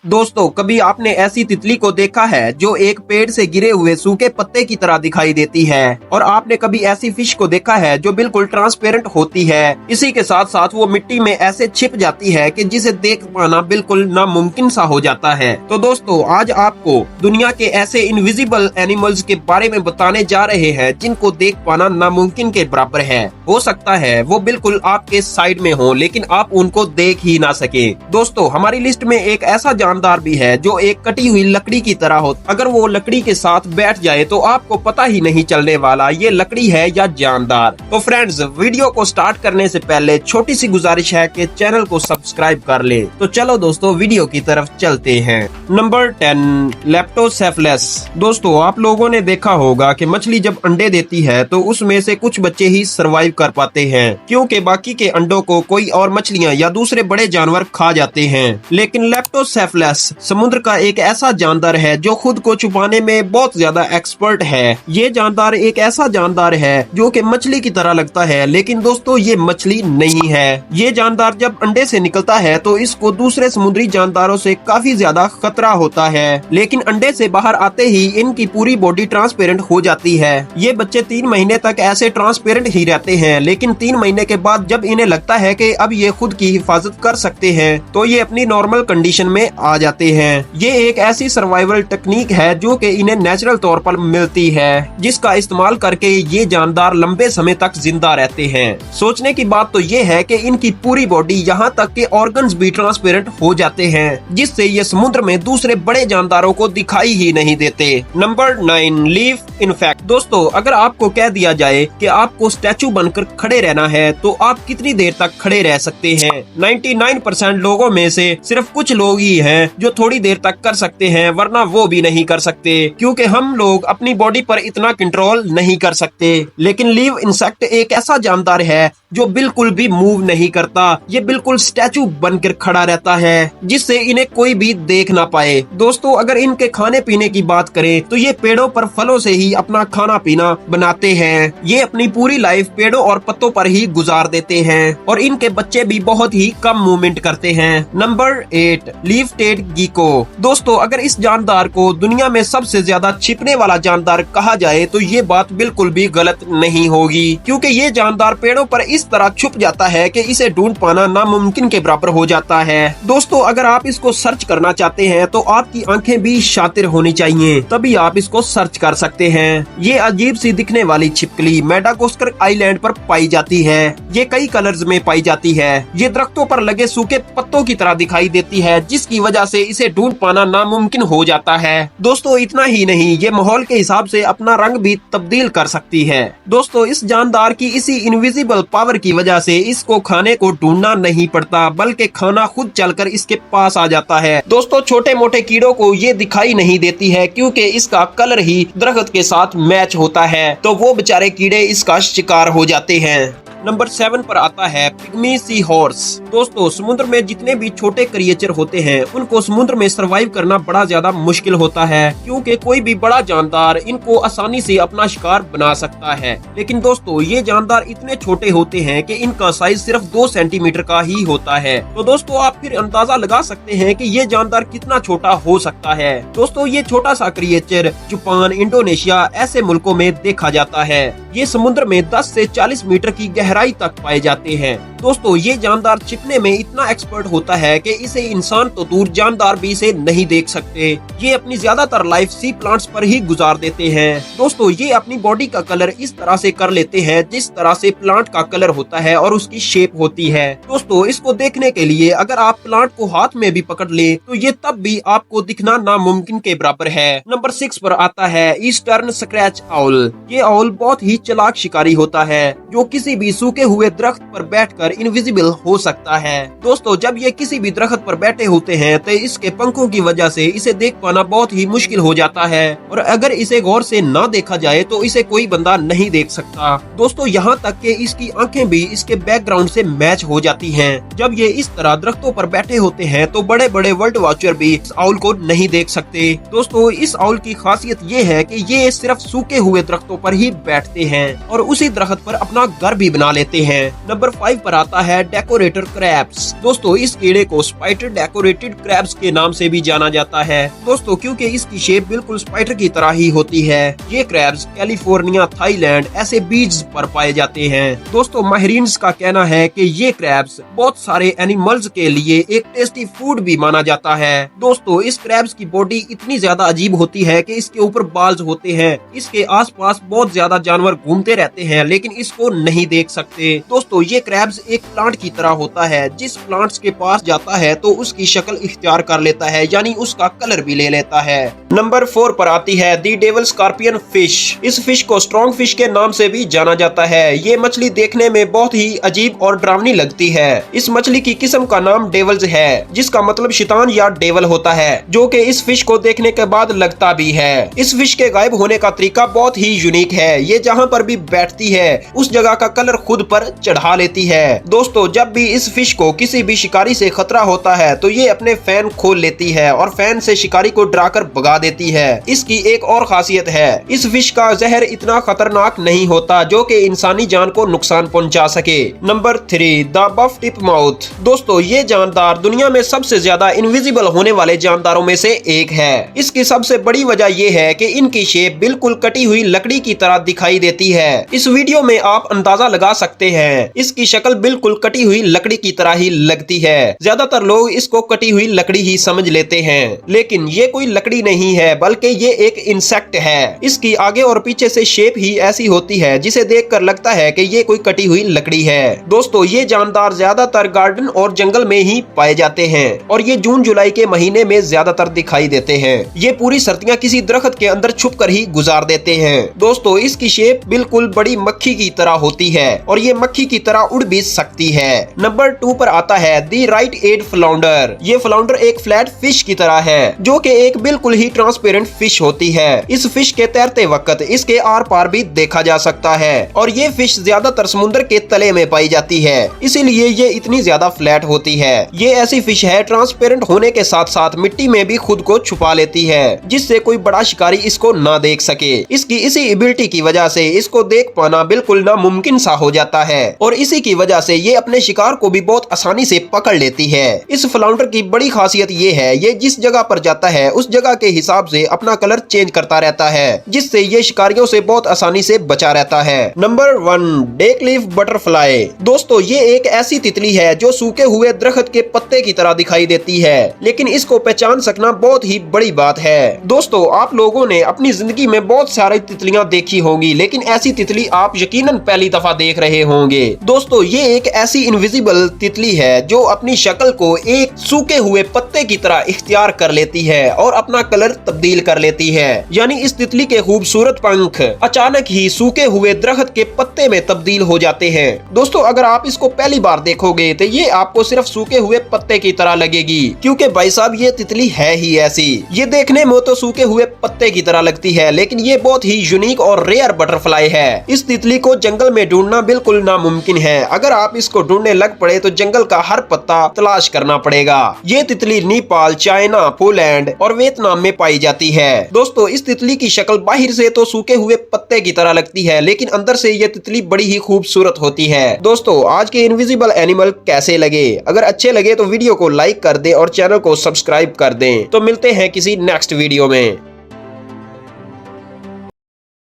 दोस्तों, कभी आपने ऐसी तितली को देखा है जो एक पेड़ से गिरे हुए सूखे पत्ते की तरह दिखाई देती है? और आपने कभी ऐसी फिश को देखा है जो बिल्कुल ट्रांसपेरेंट होती है? इसी के साथ साथ वो मिट्टी में ऐसे छिप जाती है कि जिसे देख पाना बिल्कुल नामुमकिन सा हो जाता है। तो दोस्तों, आज आपको दुनिया के ऐसे इनविजिबल एनिमल्स के बारे में बताने जा रहे हैं जिनको देख पाना नामुमकिन के बराबर है। हो सकता है वो बिल्कुल आपके साइड में हो, लेकिन आप उनको देख ही ना सके। दोस्तों, हमारी लिस्ट में एक ऐसा जानदार भी है जो एक कटी हुई लकड़ी की तरह हो। अगर वो लकड़ी के साथ बैठ जाए तो आपको पता ही नहीं चलने वाला ये लकड़ी है या जानदार। तो फ्रेंड्स, वीडियो को स्टार्ट करने से पहले छोटी सी गुजारिश है कि चैनल को सब्सक्राइब कर ले। तो चलो दोस्तों, वीडियो की तरफ चलते हैं। नंबर 10, लेप्टोसेफलस। दोस्तों, आप लोगों ने देखा होगा कि मछली जब अंडे देती है तो उसमें से कुछ बच्चे ही सरवाइव कर पाते हैं, क्योंकि बाकी के अंडों को कोई और मछलियां या दूसरे बड़े जानवर खा जाते हैं। लेकिन लेप्टोसेफलस समुद्र का एक ऐसा जानदार है जो खुद को छुपाने में बहुत ज्यादा एक्सपर्ट है। ये जानदार एक ऐसा जानदार है जो कि मछली की तरह लगता है, लेकिन दोस्तों ये मछली नहीं है। ये जानदार जब अंडे से निकलता है तो इसको दूसरे समुद्री जानदारों से काफी ज्यादा खतरा होता है, लेकिन अंडे से बाहर आते ही इनकी पूरी बॉडी ट्रांसपेरेंट हो जाती है। ये बच्चे 3 महीने तक ऐसे ट्रांसपेरेंट ही रहते हैं, लेकिन 3 महीने के बाद जब इन्हें लगता है कि अब ये खुद की हिफाजत कर सकते हैं तो ये अपनी नॉर्मल कंडीशन में आ जाते हैं। ये एक ऐसी सर्वाइवल टेक्निक है जो कि इन्हें नेचुरल तौर पर मिलती है, जिसका इस्तेमाल करके ये जानदार लंबे समय तक जिंदा रहते हैं। सोचने की बात तो ये है कि इनकी पूरी बॉडी यहाँ तक के ऑर्गन्स भी ट्रांसपेरेंट हो जाते हैं, जिससे ये समुद्र में दूसरे बड़े जानदारों को दिखाई ही नहीं देते। Number 9, leaf infect. दोस्तों, अगर आपको कह दिया जाए कि आपको स्टैचू बनकर खड़े रहना है तो आप कितनी देर तक खड़े रह सकते हैं? 99% लोगों में से सिर्फ कुछ लोग ही हैं जो थोड़ी देर तक कर सकते हैं, वरना वो भी नहीं कर सकते, क्योंकि हम लोग अपनी बॉडी पर इतना कंट्रोल नहीं कर सकते। लेकिन लीव इंसेक्ट एक ऐसा जानदार है जो बिल्कुल भी मूव नहीं करता। ये बिल्कुल स्टैचू बनकर खड़ा रहता है, जिससे इन्हें कोई भी देख ना पाए। दोस्तों, अगर इनके खाने पीने की बात करें तो ये पेड़ों पर फलों से ही अपना खाना पीना बनाते हैं। ये अपनी पूरी लाइफ पेड़ों और पत्तों पर ही गुजार देते हैं और इनके बच्चे भी बहुत ही कम मूवमेंट करते हैं। नंबर 8, लीफ टेड गीको। दोस्तों, अगर इस जानदार को दुनिया में सबसे ज्यादा छिपने वाला जानदार कहा जाए तो ये बात बिल्कुल भी गलत नहीं होगी, क्योंकि ये जानदार पेड़ों पर इस तरह छुप जाता है कि इसे ढूंढ पाना नामुमकिन के बराबर हो जाता है। दोस्तों, अगर आप इसको सर्च करना चाहते हैं तो आपकी आंखें भी शातिर होनी चाहिए, तभी आप इसको सर्च कर सकते हैं। ये अजीब सी दिखने वाली छिपकली मेडागास्कर आइलैंड पर पाई जाती है। ये कई कलर्स में पाई जाती है। ये दरख्तों पर लगे सूखे पत्तों की तरह दिखाई देती है, जिसकी वजह से इसे ढूंढ पाना नामुमकिन हो जाता है। दोस्तों, इतना ही नहीं, ये माहौल के हिसाब से अपना रंग भी तब्दील कर सकती है। दोस्तों, इस जानदार की इसी इनविजिबल पावर की वजह से इसको खाने को ढूंढना नहीं पड़ता, बल्कि खाना खुद चलकर इसके पास आ जाता है। दोस्तों, छोटे मोटे कीड़ों को ये दिखाई नहीं देती है, क्योंकि इसका कलर ही दरख्त के साथ मैच होता है, तो वो बेचारे कीड़े इसका शिकार हो जाते हैं। नंबर 7 पर आता है पिग्मी सी हॉर्स। दोस्तों, समुद्र में जितने भी छोटे क्रिएचर होते हैं उनको समुद्र में सरवाइव करना बड़ा ज्यादा मुश्किल होता है, क्योंकि कोई भी बड़ा जानदार इनको आसानी से अपना शिकार बना सकता है। लेकिन दोस्तों, ये जानदार इतने छोटे होते हैं कि इनका साइज सिर्फ 2 सेंटीमीटर का ही होता है। तो दोस्तों, आप फिर अंदाजा लगा सकते हैं कि ये जानदार कितना छोटा हो सकता है। दोस्तों, ये छोटा सा क्रिएचर जापान, इंडोनेशिया ऐसे मुल्कों में देखा जाता है। ये समुद्र में 10 से 40 मीटर की गहराई तक पाए जाते हैं। दोस्तों, ये जानदार छिपने में इतना एक्सपर्ट होता है कि इसे इंसान तो दूर जानदार भी इसे नहीं देख सकते। ये अपनी ज्यादातर लाइफ सी प्लांट्स पर ही गुजार देते हैं। दोस्तों, ये अपनी बॉडी का कलर इस तरह से कर लेते हैं जिस तरह से प्लांट का कलर होता है और उसकी शेप होती है। दोस्तों, इसको देखने के लिए अगर आप प्लांट को हाथ में भी पकड़ ले तो ये तब भी आपको दिखना नामुमकिन के बराबर है। नंबर 6 पर आता है ईस्टर्न स्क्रैच आउल। ये आउल बहुत ही चालाक शिकारी होता है, जो किसी भी सूखे हुए दरख्त पर बैठकर इनविजिबल हो सकता है। दोस्तों, जब ये किसी भी दरख्त पर बैठे होते हैं तो इसके पंखों की वजह से इसे देख पाना बहुत ही मुश्किल हो जाता है, और अगर इसे गौर से ना देखा जाए तो इसे कोई बंदा नहीं देख सकता। दोस्तों, यहाँ तक कि इसकी आंखें भी इसके बैकग्राउंड से मैच हो जाती हैं। जब ये इस तरह दरख्तों पर बैठे होते हैं तो बड़े बड़े वर्ल्ड वॉचर भी इस आउल को नहीं देख सकते। दोस्तों, इस आउल की खासियत ये है कि ये सिर्फ सूखे हुए दरख्तों पर ही बैठते हैं और उसी दरख्त पर अपना घर भी बना लेते हैं। नंबर 5 पर आता है डेकोरेटर क्रैब्स। दोस्तों इस कीड़े को स्पाइडर डेकोरेटेड क्रैब्स के नाम से भी जाना जाता है दोस्तों, क्योंकि इसकी शेप बिल्कुल स्पाइडर की तरह ही होती है। ये क्रैब्स कैलिफोर्निया, थाईलैंड ऐसे बीच पर पाए जाते हैं। दोस्तों माहिरीन का कहना है कि ये क्रैब्स बहुत सारे एनिमल्स के लिए एक टेस्टी फूड भी माना जाता है। दोस्तों इस क्रैब्स की बॉडी इतनी ज्यादा अजीब होती है कि इसके ऊपर बाल्स होते हैं। इसके आसपास बहुत ज्यादा जानवर घूमते रहते हैं लेकिन इसको नहीं देख सकते। दोस्तों ये क्रैब्स एक प्लांट की तरह होता है। जिस प्लांट्स के पास जाता है तो उसकी शक्ल इख्तियार कर लेता है, यानी उसका कलर भी ले लेता है। नंबर 4 पर आती है दी डेविल स्कॉर्पियन फिश। इस फिश को स्ट्रॉन्ग फिश के नाम से भी जाना जाता है। ये मछली देखने में बहुत ही अजीब और डरावनी लगती है। इस मछली की किस्म का नाम डेविल्स है, जिसका मतलब शैतान या डेविल होता है, जो कि इस फिश को देखने के बाद लगता भी है। इस फिश के गायब होने का तरीका बहुत ही यूनिक है। ये जहाँ पर भी बैठती है उस जगह का कलर खुद पर चढ़ा लेती है। दोस्तों जब भी इस फिश को किसी भी शिकारी से खतरा होता है तो ये अपने फैन खोल लेती है और फैन से शिकारी को डराकर भगा देती है। इसकी एक और खासियत है, इस फिश का जहर इतना खतरनाक नहीं होता जो कि इंसानी जान को नुकसान पहुंचा सके। Number 3 the buff tip moth. दोस्तों ये जानदार दुनिया में सबसे ज्यादा इनविजिबल होने वाले जानदारों में से एक है। इसकी सबसे बड़ी वजह यह है कि इनकी शेप बिल्कुल कटी हुई लकड़ी की तरह दिखाई देती है। इस वीडियो में आप अंदाजा लगा सकते हैं, इसकी शक्ल बिल्कुल कटी हुई लकड़ी की तरह ही लगती है। ज्यादातर लोग इसको कटी हुई लकड़ी ही समझ लेते हैं, लेकिन ये कोई लकड़ी नहीं है बल्कि ये एक इंसेक्ट है। इसकी आगे और पीछे से शेप ही ऐसी होती है जिसे देखकर लगता है कि ये कोई कटी हुई लकड़ी है। दोस्तों ये जानदार ज्यादातर गार्डन और जंगल में ही पाए जाते हैं और ये जून जुलाई के महीने में ज्यादातर दिखाई देते हैं। ये पूरी सर्दियां किसी दरख्त के अंदर छुप कर ही गुजार देते हैं। दोस्तों इसकी शेप बिल्कुल बड़ी मक्खी की तरह होती है और ये मक्खी की तरह उड़ भी सकती है। नंबर 2 पर आता है दी राइट एड फ्लाउंडर। ये फ्लाउंडर एक फ्लैट फिश की तरह है जो कि एक बिल्कुल ही ट्रांसपेरेंट फिश होती है। इस फिश के तैरते वक्त इसके आर पार भी देखा जा सकता है और ये फिश ज्यादातर समुद्र के तले में पाई जाती है, इसीलिए ये इतनी ज्यादा फ्लैट होती है। ये ऐसी फिश है ट्रांसपेरेंट होने के साथ साथ मिट्टी में भी खुद को छुपा लेती है, जिससे कोई बड़ा शिकारी इसको ना देख सके। इसकी इसी एबिलिटी की वजह से इसको देख पाना बिल्कुल नामुमकिन सा हो जाता है और इसी की वजह से ये अपने शिकार को भी बहुत आसानी से पकड़ लेती है। इस फ्लाउंडर की बड़ी खासियत ये है, ये जिस जगह पर जाता है उस जगह के हिसाब से अपना कलर चेंज करता रहता है, जिससे ये शिकारियों से बहुत आसानी से बचा रहता है। Number 1 deck leaf butterfly. दोस्तों ये एक ऐसी तितली है जो सूखे हुए दरख्त के पत्ते की तरह दिखाई देती है, लेकिन इसको पहचान सकना बहुत ही बड़ी बात है। दोस्तों आप लोगों ने अपनी जिंदगी में बहुत सारी तितलियां देखी होंगी, लेकिन ऐसी तितली आप यकीनन पहली दफा देख रहे होंगे। दोस्तों ये एक ऐसी इनविजिबल तितली है जो अपनी शक्ल को एक सूखे हुए पत्ते की तरह इख्तियार कर लेती है और अपना कलर तब्दील कर लेती है। यानी इस तितली के खूबसूरत पंख अचानक ही सूखे हुए दरख्त के पत्ते में तब्दील हो जाते हैं। दोस्तों अगर आप इसको पहली बार देखोगे तो ये आपको सिर्फ सूखे हुए पत्ते की तरह लगेगी, क्योंकि भाई साहब ये तितली है ही ऐसी। ये देखने में तो सूखे हुए पत्ते की तरह लगती है, लेकिन ये बहुत ही यूनिक और रेयर बटरफ्लाई है। इस तितली को जंगल में ढूंढना बिल्कुल नामुमकिन है। अगर आप इसको ढूंढने लग पड़े तो जंगल का हर पत्ता तलाश करना पड़ेगा। ये तितली नेपाल, चाइना, पोलैंड और वियतनाम में पाई जाती है। दोस्तों इस तितली की शक्ल बाहर से तो सूखे हुए पत्ते की तरह लगती है, लेकिन अंदर से ये तितली बड़ी ही खूबसूरत होती है। दोस्तों आज के इनविजिबल एनिमल कैसे लगे? अगर अच्छे लगे तो वीडियो को लाइक कर दें और चैनल को सब्सक्राइब कर दें। तो मिलते हैं किसी नेक्स्ट वीडियो में।